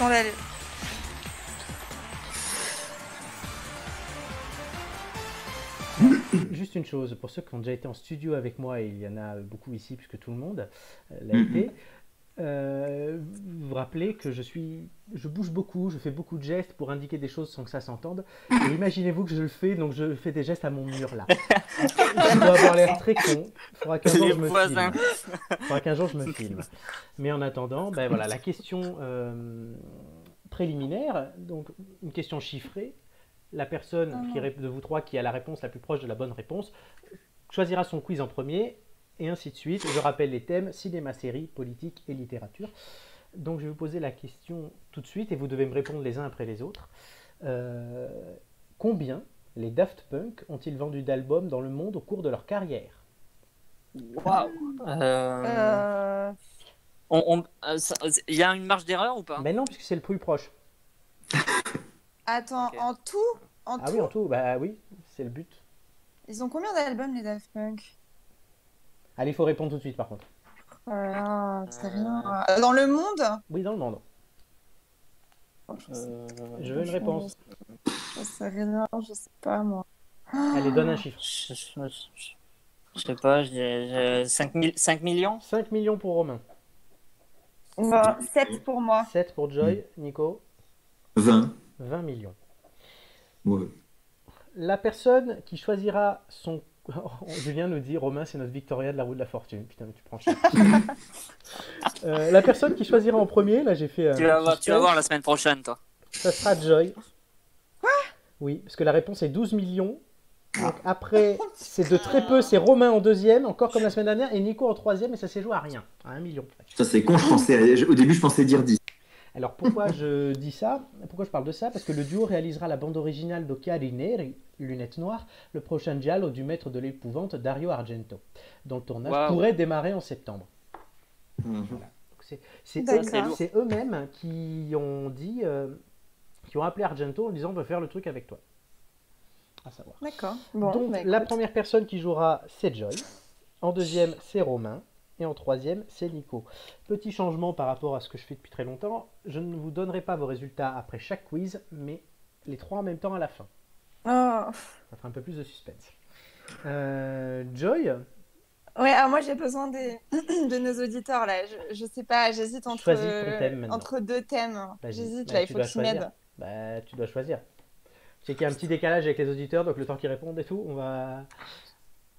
Scandaleux. Juste une chose, pour ceux qui ont déjà été en studio avec moi, et il y en a beaucoup ici puisque tout le monde l'a été, vous vous rappelez que je bouge beaucoup, je fais beaucoup de gestes pour indiquer des choses sans que ça s'entende. Et imaginez-vous que je le fais, donc je fais des gestes à mon mur là. Je dois avoir l'air très con. Il faudra qu'un jour Les je me voisins. filme. Il faudra qu'un jour je me filme. Mais en attendant, ben voilà, la question préliminaire, donc une question chiffrée. La personne de vous trois qui a la réponse la plus proche de la bonne réponse choisira son quiz en premier, et ainsi de suite. Je rappelle les thèmes: cinéma, série, politique et littérature. Donc je vais vous poser la question tout de suite et vous devez me répondre les uns après les autres. Combien les Daft Punk ont-ils vendu d'albums dans le monde au cours de leur carrière? Waouh. Il y a une marge d'erreur ou pas? Mais non, puisque c'est le plus proche. Attends, Ok. en tout, Ah oui, en tout, bah oui, c'est le but. ils ont combien d'albums les Daft Punk? Allez, il faut répondre tout de suite par contre. Oh là là, je sais rien. Dans le monde? Oui, dans le monde. Je veux une réponse. Je sais rien, je sais pas moi. Allez, donne un chiffre. Je sais pas, j'ai 5 millions? 5 millions pour Romain. 7 pour moi. 7 pour Joy. Nico? 20. 20 millions. Ouais. La personne qui choisira son... Julien nous dit, Romain, c'est notre Victoria de la roue de la fortune. Putain, mais tu prends cher. La personne qui choisira en premier, là j'ai fait... Tu vas voir la semaine prochaine, toi. Ça sera Joy. Quoi? Oui, parce que la réponse est 12 millions. Donc après, c'est de très peu, c'est Romain en deuxième, encore comme la semaine dernière, et Nico en troisième, et ça s'est joué à rien, à 1 million. Ça, c'est con, au début, je pensais dire 10. Alors pourquoi je dis ça? Pourquoi je parle de ça? Parce que le duo réalisera la bande originale d'Occhiali Neri, Lunettes Noires, le prochain giallo du maître de l'épouvante Dario Argento, dont le tournage pourrait démarrer en septembre. Voilà. C'est eux-mêmes qui ont dit, qui ont appelé Argento en disant on veut faire le truc avec toi. À savoir. D'accord. Bon, donc la première personne qui jouera, c'est Joy. En deuxième, c'est Romain. Et en troisième, c'est Nico. Petit changement par rapport à ce que je fais depuis très longtemps. Je ne vous donnerai pas vos résultats après chaque quiz, mais les trois en même temps à la fin. Oh. Ça fera un peu plus de suspense. Joy? Ouais, alors moi j'ai besoin de nos auditeurs là. Je sais pas, j'hésite entre deux thèmes. J'hésite là, il faut que tu m'aides. Bah, tu dois choisir. Je sais qu'il y a un petit décalage avec les auditeurs, donc le temps qu'ils répondent et tout, on va...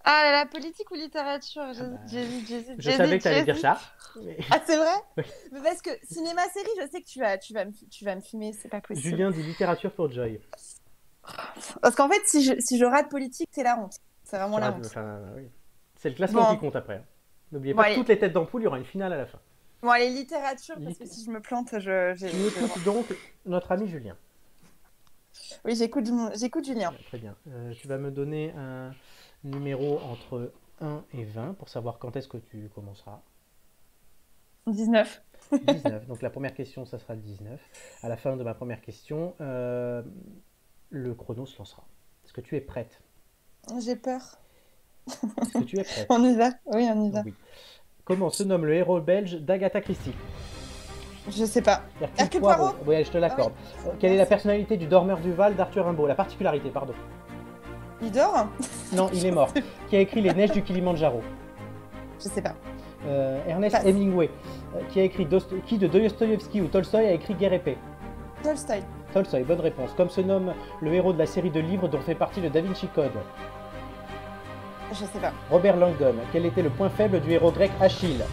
Ah là là, politique ou littérature? J'hésite. Je savais que tu allais dire ça. Mais... Ah, c'est vrai? Mais parce que cinéma-série, je sais que tu vas me fumer, c'est pas possible. Julien dit littérature pour Joy. Parce qu'en fait, si je rate politique, c'est la honte. C'est vraiment la honte. Oui. C'est le classement qui compte après. N'oubliez pas que toutes les têtes d'ampoule, il y aura une finale à la fin. Bon, allez, littérature, parce que si je me plante, Tu écoutes donc notre ami Julien. Oui, j'écoute Julien. Très bien. Tu vas me donner un numéro entre 1 et 20 pour savoir quand est-ce que tu commenceras. 19. 19. Donc la première question, ça sera le 19. À la fin de ma première question, le chrono se lancera. Est-ce que tu es prête? J'ai peur. Est-ce que tu es prête? On y va. Oui, on y va. Oui. Comment se nomme le héros belge d'Agatha Christie? Je sais pas. Hercule Poirot. Oui, je te l'accorde. Ah oui. Quelle est la personnalité du dormeur du Val d'Arthur Rimbaud? La particularité, pardon. Il dort? Non, il est mort. Qui a écrit Les Neiges du Kilimandjaro? Je sais pas. Ernest Hemingway. Qui a écrit qui de Dostoïevski ou Tolstoï a écrit Guerre et Paix? Tolstoï. Tolstoï, bonne réponse. Comme se nomme le héros de la série de livres dont fait partie le Da Vinci Code? Je sais pas. Robert Langdon. Quel était le point faible du héros grec Achille?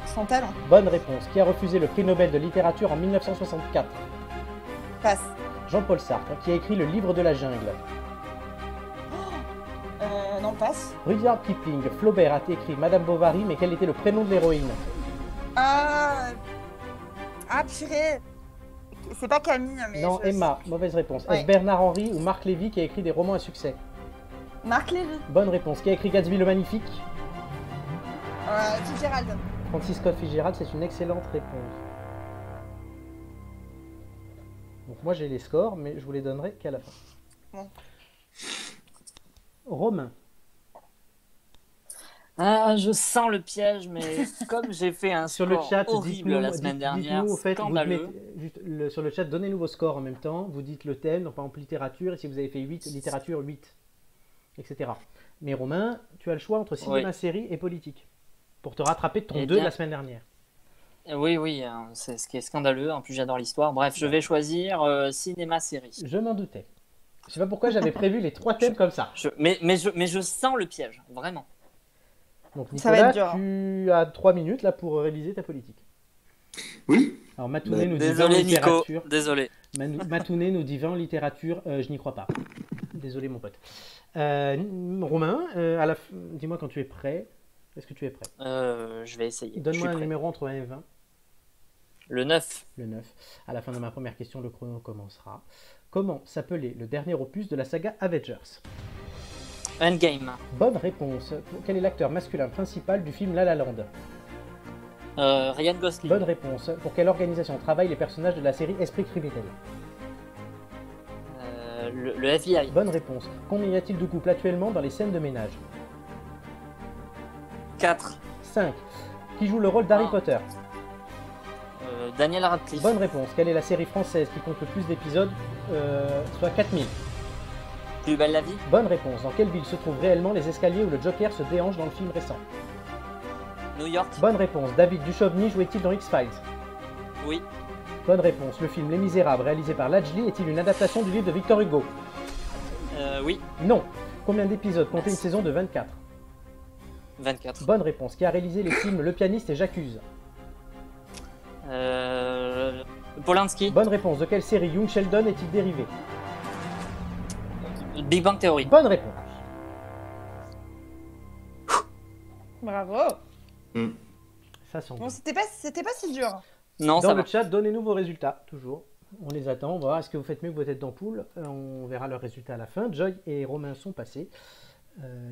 Son talent. Bonne réponse. Qui a refusé le prix Nobel de littérature en 1964? Passe. Jean-Paul Sartre. Qui a écrit le livre de la jungle? Non, passe. Rudyard Kipling. Flaubert a écrit Madame Bovary, mais quel était le prénom de l'héroïne? Ah, purée. C'est pas Camille, mais... Non, Emma. Mauvaise réponse. Ouais. Est-ce Bernard Henry ou Marc Lévy qui a écrit des romans à succès? Marc Lévy. Bonne réponse. Qui a écrit Gatsby le Magnifique? Fitzgerald. Francis Scott Fitzgerald, c'est une excellente réponse. Donc moi j'ai les scores, mais je vous les donnerai qu'à la fin. Bon. Romain. Ah, je sens le piège, mais comme j'ai fait un sur le score chat, horrible la semaine dernière, au fait, scandaleux. Sur le chat, donnez-nous vos scores en même temps. Vous dites le thème, donc par exemple littérature, et si vous avez fait 8, littérature 8, etc. Mais Romain, tu as le choix entre cinéma, série et politique pour te rattraper de ton 2 de la semaine dernière. Oui, c'est ce qui est scandaleux. En plus, j'adore l'histoire. Bref, je vais choisir cinéma-série. Je m'en doutais. Je sais pas pourquoi j'avais prévu les 3 thèmes comme ça. Mais je sens le piège, vraiment. Donc Nicolas, tu as 3 minutes là pour réviser ta politique. Oui. Alors Matounet nous dit désolé, en littérature. Nico, désolé. Matounet nous dit 20 en littérature, je n'y crois pas. Désolé mon pote. Romain, dis-moi quand tu es prêt. Est-ce que tu es prêt? Je vais essayer. Donne-moi un numéro entre 1 et 20. Le 9. Le 9. À la fin de ma première question, le chrono commencera. Comment s'appelait le dernier opus de la saga Avengers? Endgame. Bonne réponse. Quel est l'acteur masculin principal du film La La Land? Ryan Gosling. Bonne réponse. Pour quelle organisation travaillent les personnages de la série Esprit criminel? Le FBI. Bonne réponse. Combien y a-t-il de couples actuellement dans les scènes de ménage? 4. 5. Qui joue le rôle d'Harry Potter? Daniel Radcliffe. Bonne réponse. Quelle est la série française qui compte le plus d'épisodes, soit 4000? Plus belle la vie. Bonne réponse. Dans quelle ville se trouvent réellement les escaliers où le Joker se déhanche dans le film récent? New York. Bonne réponse. David Duchovny jouait-il dans X-Files? Oui. Bonne réponse. Le film Les Misérables, réalisé par Lajli, est-il une adaptation du livre de Victor Hugo? Oui. Non. Combien d'épisodes comptait une saison de 24? 24. Bonne réponse. Qui a réalisé les films Le Pianiste et J'accuse? Polanski. Bonne réponse. De quelle série Young Sheldon est-il dérivé? Big Bang Theory. Bonne réponse. Bravo. Ça sent bon. C'était pas si dur. Non, dans le chat, donnez-nous vos résultats, toujours. On les attend, on va voir est-ce que vous faites mieux que vos têtes d'ampoule. On verra leurs résultats à la fin. Joy et Romain sont passés.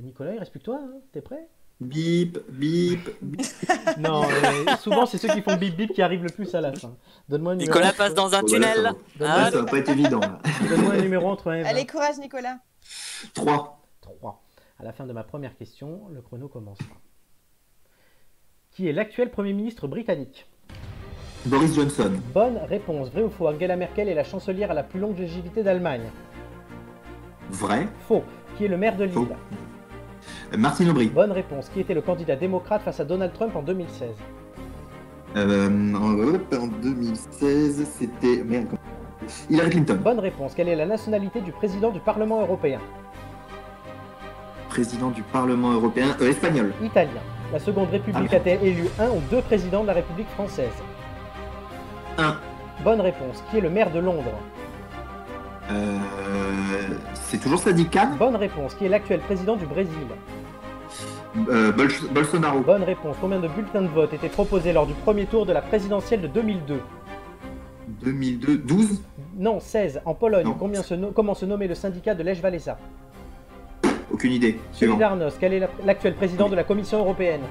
Nicolas, il reste plus que toi, hein. T'es prêt? Bip, bip, bip. Non, souvent c'est ceux qui font bip bip qui arrivent le plus à la fin. Donne-moi un numéro. Nicolas passe dans un tunnel. Ça va pas être évident. Là. Donne-moi un numéro entre 1 et 20. Allez, courage Nicolas. 3. 3. À la fin de ma première question, le chrono commencera. Qui est l'actuel Premier ministre britannique? Boris Johnson. Bonne réponse. Vrai ou faux? Angela Merkel est la chancelière à la plus longue longévité d'Allemagne. Vrai. Faux. Qui est le maire de Lille? Martine Aubry. Bonne réponse. Qui était le candidat démocrate face à Donald Trump en 2016? En 2016, c'était... Merde, Hillary Clinton. Bonne réponse. Quelle est la nationalité du président du Parlement européen? Président du Parlement européen, espagnol. Italien. La Seconde République a-t-elle élu un ou deux présidents de la République française? 1. Bonne réponse. Qui est le maire de Londres? C'est toujours Sadiq Khan. Bonne réponse. Qui est l'actuel président du Brésil? Bolsonaro. Bonne réponse. Combien de bulletins de vote étaient proposés lors du premier tour de la présidentielle de 2002? 2002, 12? Non, 16. En Pologne, comment se nommait le syndicat de Lech Walesa? Aucune idée. Solidarność. Quel est l'actuel président de la Commission européenne?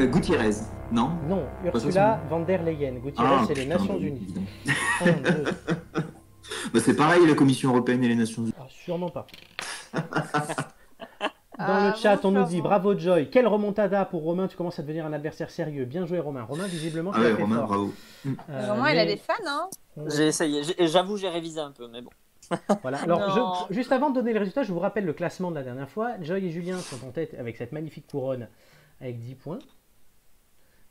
Gutiérrez. Non. Non, Ursula von der Leyen. Gutiérrez, c'est les Nations Unies. C'est pareil, la Commission européenne et les Nations Unies. Sûrement pas. Dans le chat, on nous dit bravo Joy. Quelle remontada pour Romain, tu commences à devenir un adversaire sérieux. Bien joué Romain. Romain, visiblement, tu as fait Romain, fort. bravo. Romain, il a des fans, hein. J'ai essayé. J'avoue, j'ai révisé un peu, mais bon. Voilà. Alors, juste avant de donner les résultats, je vous rappelle le classement de la dernière fois. Joy et Julien sont en tête avec cette magnifique couronne avec 10 points.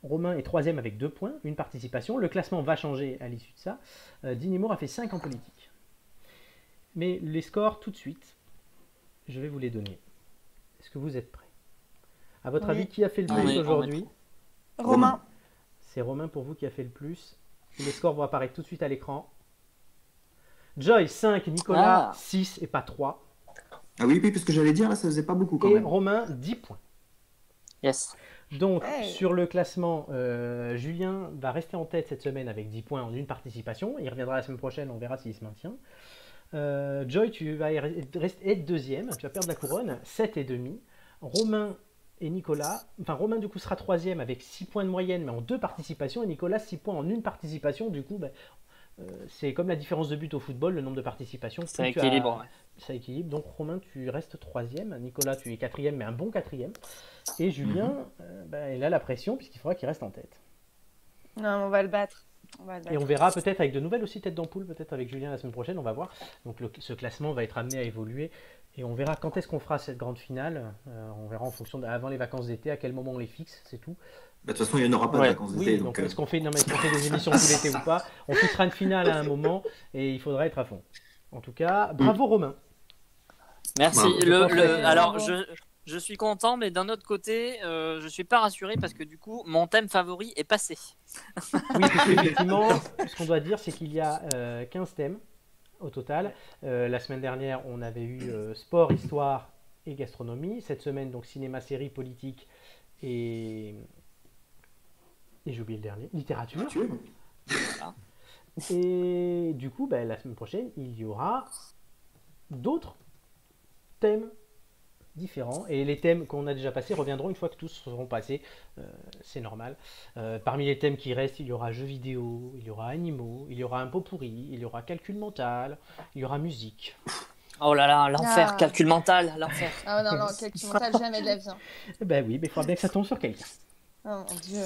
Romain est 3e avec 2 points, une participation. Le classement va changer à l'issue de ça. Dinimour a fait 5 en politique. Mais les scores, tout de suite, je vais vous les donner. Est-ce que vous êtes prêts? À votre avis, qui a fait le plus aujourd'hui? Romain. C'est Romain pour vous qui a fait le plus. Les scores vont apparaître tout de suite à l'écran. Joy, 5, Nicolas, 6 et pas 3. Ah oui, parce que j'allais dire, là, ça faisait pas beaucoup quand même. Et Romain, 10 points. Yes. Donc, sur le classement, Julien va rester en tête cette semaine avec 10 points en une participation. Il reviendra la semaine prochaine, on verra s'il se maintient. Joy, tu vas être deuxième, tu vas perdre la couronne, 7,5. Romain et Nicolas, enfin Romain du coup sera troisième avec 6 points de moyenne, mais en 2 participations, et Nicolas 6 points en une participation. Du coup, c'est comme la différence de but au football, le nombre de participations. Ça équilibre. Ouais. Ça équilibre. Donc Romain, tu restes 3e. Nicolas, tu es 4e, mais un bon 4e. Et Julien, il a la pression puisqu'il faudra qu'il reste en tête. Non, on va le battre. Et on verra peut-être avec de nouvelles aussi têtes d'ampoule, peut-être avec Julien la semaine prochaine, on va voir. Donc ce classement va être amené à évoluer et on verra quand est-ce qu'on fera cette grande finale. On verra en fonction avant les vacances d'été, à quel moment on les fixe, c'est tout. De toute façon, il n'y en aura pas de vacances d'été. Donc est-ce qu'on fait, des émissions tout l'été ou pas? On fixera une finale à un moment et il faudra être à fond. En tout cas, bravo Romain. Merci. Alors, je suis content, mais d'un autre côté, je suis pas rassuré parce que du coup, mon thème favori est passé. Oui, effectivement, ce qu'on doit dire, c'est qu'il y a 15 thèmes au total. La semaine dernière, on avait eu sport, histoire et gastronomie. Cette semaine, donc cinéma, série, politique et j'ai oublié le dernier, littérature. Voilà. Et du coup, la semaine prochaine, il y aura d'autres thèmes différents et les thèmes qu'on a déjà passés reviendront une fois que tous seront passés, c'est normal. Parmi les thèmes qui restent, il y aura jeux vidéo, il y aura animaux, il y aura un pot pourri, il y aura calcul mental, il y aura musique. Oh là là, l'enfer, calcul mental, l'enfer. Ah non, calcul mental, jamais de la vie. Oui, mais il faudra bien que ça tombe sur quelqu'un. Oh mon Dieu.